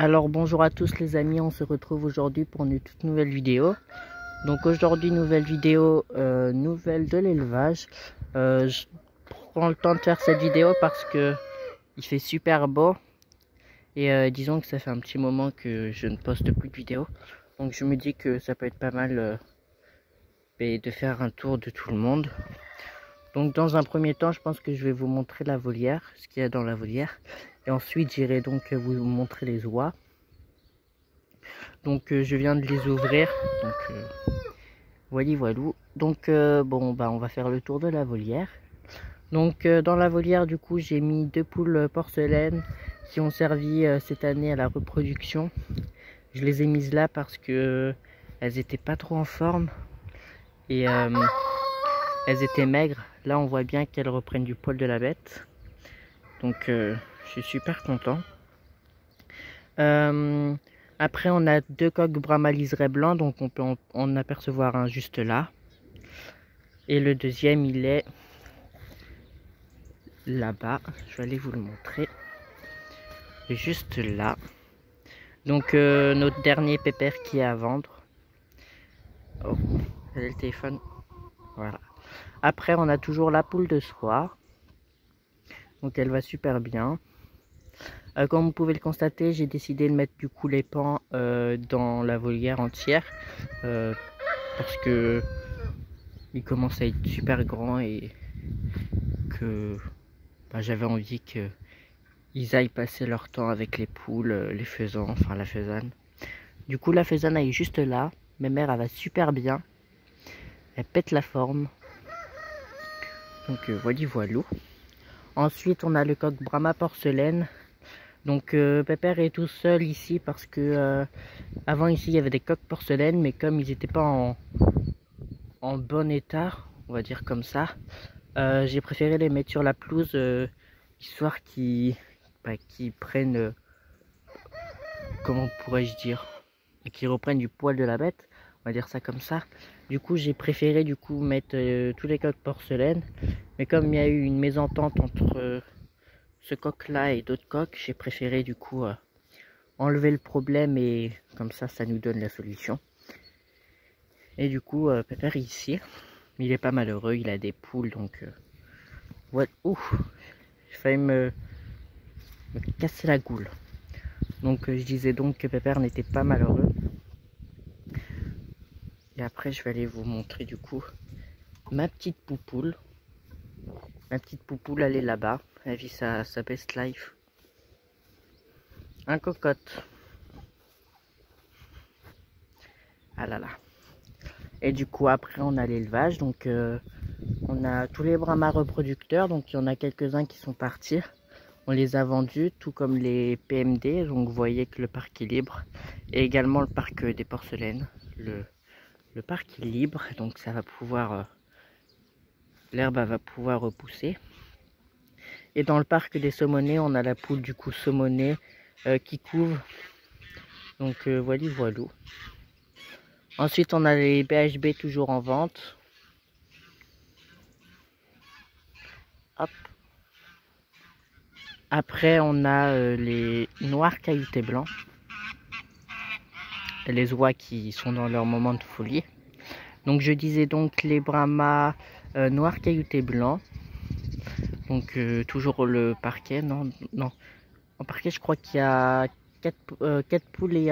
Alors bonjour à tous les amis, on se retrouve aujourd'hui pour une toute nouvelle vidéo. Donc aujourd'hui nouvelle vidéo, nouvelle de l'élevage. Je prends le temps de faire cette vidéo parce que il fait super beau. Et disons que ça fait un petit moment que je ne poste plus de vidéos. Donc je me dis que ça peut être pas mal de faire un tour de tout le monde. Donc dans un premier temps, je pense que je vais vous montrer la volière, ce qu'il y a dans la volière. Et ensuite j'irai donc vous montrer les oies. Donc je viens de les ouvrir. Donc voilou. Donc bon bah on va faire le tour de la volière. Donc dans la volière du coup j'ai mis 2 poules porcelaine qui ont servi cette année à la reproduction. Je les ai mises là parce que elles étaient pas trop en forme et elles étaient maigres. Là on voit bien qu'elles reprennent du poil de la bête. Donc je suis super content. Après on a 2 coqs Brahma liseré blanc, donc on peut en apercevoir un juste là. Et le deuxième il est là-bas, je vais aller vous le montrer. Juste là. Donc notre dernier pépère qui est à vendre. Oh, le téléphone. Voilà. Après on a toujours la poule de soie. Donc elle va super bien. Comme vous pouvez le constater, j'ai décidé de mettre du coup les pans dans la volière entière. Parce que il commence à être super grand et que j'avais envie qu'ils aillent passer leur temps avec les poules, les faisans, enfin la faisane. Du coup la faisane elle est juste là. Ma mère elle va super bien. Elle pète la forme. Donc voilou. Ensuite on a le coq Brahma porcelaine. Donc Pépère est tout seul ici parce que avant ici il y avait des coqs porcelaine, mais comme ils n'étaient pas en bon état, on va dire comme ça, j'ai préféré les mettre sur la pelouse histoire qu'ils prennent, comment pourrais-je dire, qu'ils reprennent du poil de la bête, on va dire ça comme ça. Du coup j'ai préféré mettre tous les coqs porcelaine, mais comme il y a eu une mésentente entre ce coq là et d'autres coqs, j'ai préféré enlever le problème et comme ça nous donne la solution. Et du coup Pépère est ici, il est pas malheureux, il a des poules donc voilà. Ouf, j'ai failli me casser la goule. Donc je disais donc que Pépère n'était pas malheureux. Et après je vais aller vous montrer du coup ma petite poupoule. Ma petite poupoule elle est là-bas, elle vit sa best life. Un cocotte. Ah là là. Et du coup après on a l'élevage, donc on a tous les Brahma reproducteurs, donc il y en a quelques-uns qui sont partis. On les a vendus, tout comme les PMD, donc vous voyez que le parc est libre. Et également le parc des porcelaines. Le parc est libre, donc ça va pouvoir, l'herbe va pouvoir repousser. Et dans le parc des saumonés, on a la poule du coup saumonée qui couve. Donc voilou. Ensuite on a les BHB toujours en vente. Hop. Après on a les noirs cailloutés blancs. Et les oies qui sont dans leur moment de folie. Donc je disais donc les Brahma noirs cailloutés blancs. Donc toujours le parquet, non. En parquet je crois qu'il y a 4 poules et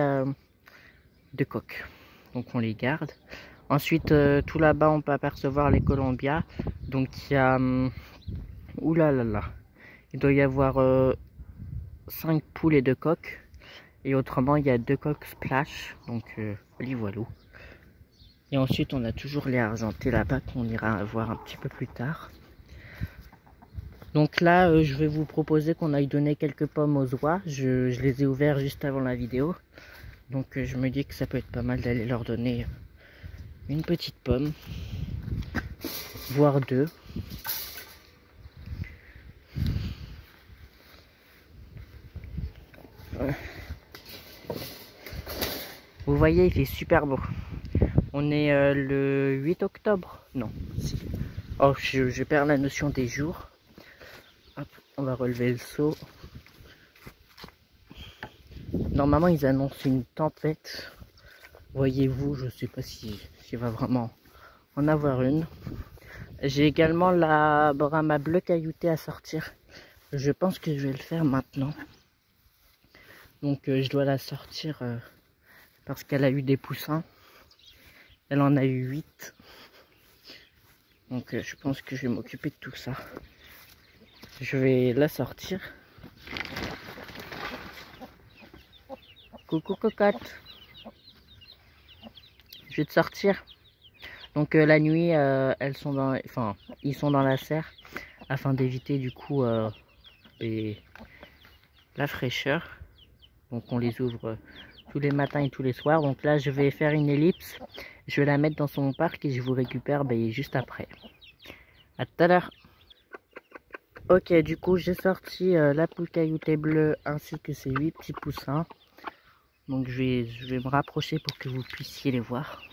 2 coqs. Donc on les garde. Ensuite tout là-bas on peut apercevoir les Colombias. Donc il y a oulala, il doit y avoir 5 poules et 2 coqs. Et autrement il y a 2 coqs splash. Donc voilou. Et ensuite on a toujours les argentés là-bas qu'on ira voir un petit peu plus tard. Donc là je vais vous proposer qu'on aille donner quelques pommes aux oies. Je les ai ouverts juste avant la vidéo. Donc je me dis que ça peut être pas mal d'aller leur donner une petite pomme, voire 2. Vous voyez, il fait super beau. On est le 8 octobre. Non, si. Oh, je perds la notion des jours. Hop, on va relever le seau. normalement ils annoncent une tempête. Voyez-vous, je sais pas si va vraiment en avoir une. J'ai également la Brahma bleu caillouté à sortir. Je pense que je vais le faire maintenant. Donc je dois la sortir parce qu'elle a eu des poussins. Elle en a eu 8. Donc je pense que je vais m'occuper de tout ça. Je vais la sortir. Coucou cocotte. Je vais te sortir. Donc la nuit, elles sont dans, enfin, ils sont dans la serre afin d'éviter du coup la fraîcheur. Donc on les ouvre tous les matins et tous les soirs. Donc là, je vais faire une ellipse. Je vais la mettre dans son parc et je vous récupère juste après. À tout à l'heure. Ok, du coup, j'ai sorti la poule cailloutée bleue ainsi que ses 8 petits poussins. Donc je vais me rapprocher pour que vous puissiez les voir.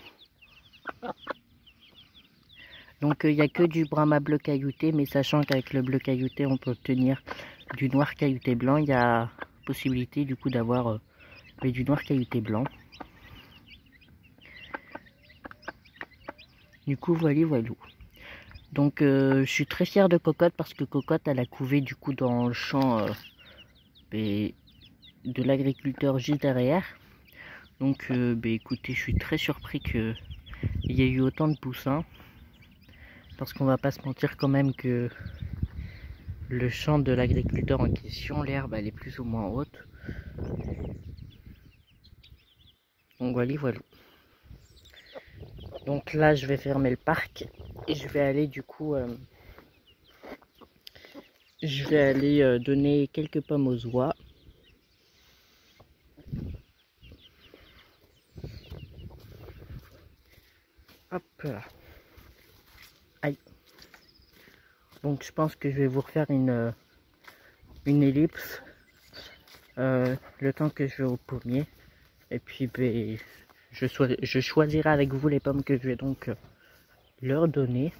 Donc il n'y a que du Brahma bleu caillouté, mais sachant qu'avec le bleu caillouté, on peut obtenir du noir caillouté blanc. Il y a possibilité du coup d'avoir du noir caillouté blanc. Du coup, voilà. Donc je suis très fier de Cocotte parce que Cocotte elle a couvé du coup dans le champ de l'agriculteur juste derrière. Donc écoutez, je suis très surpris qu'il y ait eu autant de poussins. Parce qu'on va pas se mentir quand même que le champ de l'agriculteur en question, l'herbe elle est plus ou moins haute. Donc voilà. Donc là je vais fermer le parc et je vais aller du coup donner quelques pommes aux oies. Hop là. Aïe. Donc je pense que je vais vous refaire une ellipse le temps que je vais au pommier. Et puis je choisirai avec vous les pommes que je vais donc leur donner.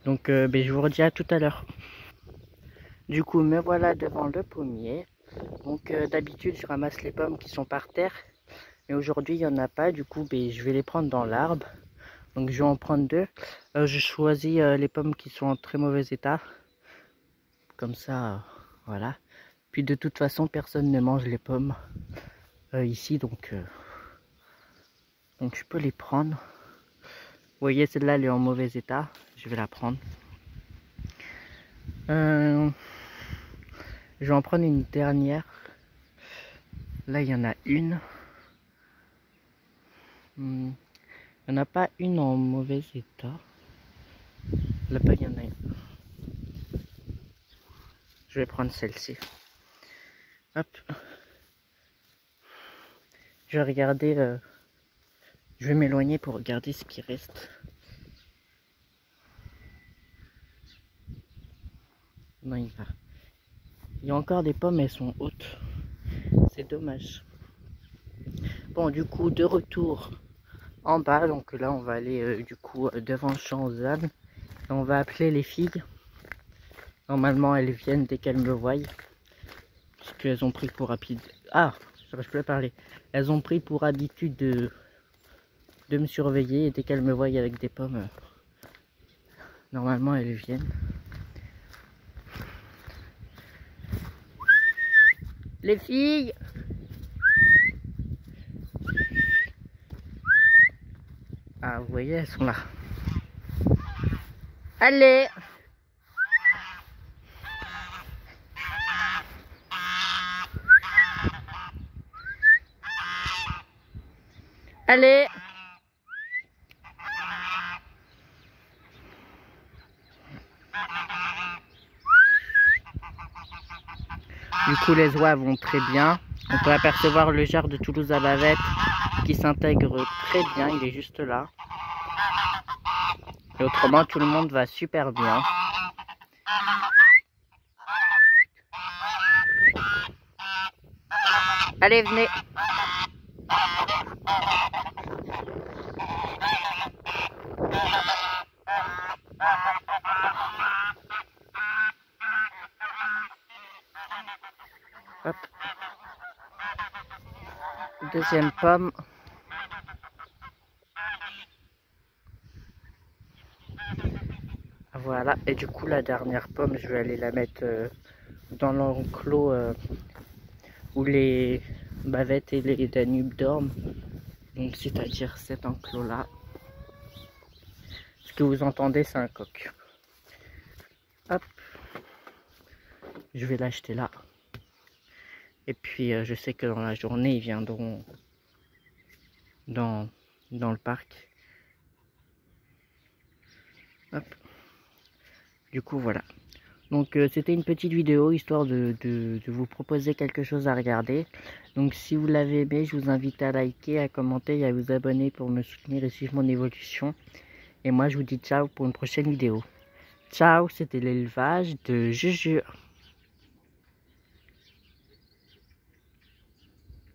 Donc je vous redis à tout à l'heure. Du coup me voilà devant le pommier. Donc d'habitude je ramasse les pommes qui sont par terre. Mais aujourd'hui il n'y en a pas. Du coup je vais les prendre dans l'arbre. Donc je vais en prendre 2. Je choisis les pommes qui sont en très mauvais état. Comme ça, voilà. Puis de toute façon personne ne mange les pommes ici. Donc je peux les prendre. Vous voyez, celle-là elle est en mauvais état. Je vais la prendre. Je vais en prendre une dernière. Là il y en a une. Il n'y en a pas une en mauvais état. Là-bas il y en a une. Je vais prendre celle-ci. Hop. Je vais regarder. Je vais m'éloigner pour regarder ce qui reste. Non, il va. Il y a encore des pommes, elles sont hautes. C'est dommage. Bon, du coup, de retour en bas. Donc là, on va aller du coup devant le champ aux ânes. On va appeler les filles. Normalement, elles viennent dès qu'elles me voient. Parce qu'elles ont pris pour habitude. Ah, je peux parler. Elles ont pris pour habitude de me surveiller. Et dès qu'elles me voient avec des pommes, normalement, elles viennent. Les filles! Ah, vous voyez, elles sont là. Allez! Allez! Du coup, les oies vont très bien. On peut apercevoir le jar de Toulouse à bavette qui s'intègre très bien. Il est juste là. Et autrement, tout le monde va super bien. Allez, venez. Hop. Deuxième pomme. Voilà, et du coup la dernière pomme, je vais aller la mettre dans l'enclos où les bavettes et les danubes dorment. Donc c'est-à-dire cet enclos là. Ce que vous entendez, c'est un coq. Hop, je vais l'acheter là. Et puis je sais que dans la journée, ils viendront dans le parc. Hop. Du coup voilà. Donc c'était une petite vidéo histoire de vous proposer quelque chose à regarder. Donc si vous l'avez aimé, je vous invite à liker, à commenter et à vous abonner pour me soutenir et suivre mon évolution. Et moi je vous dis ciao pour une prochaine vidéo. Ciao, c'était l'élevage de Juju.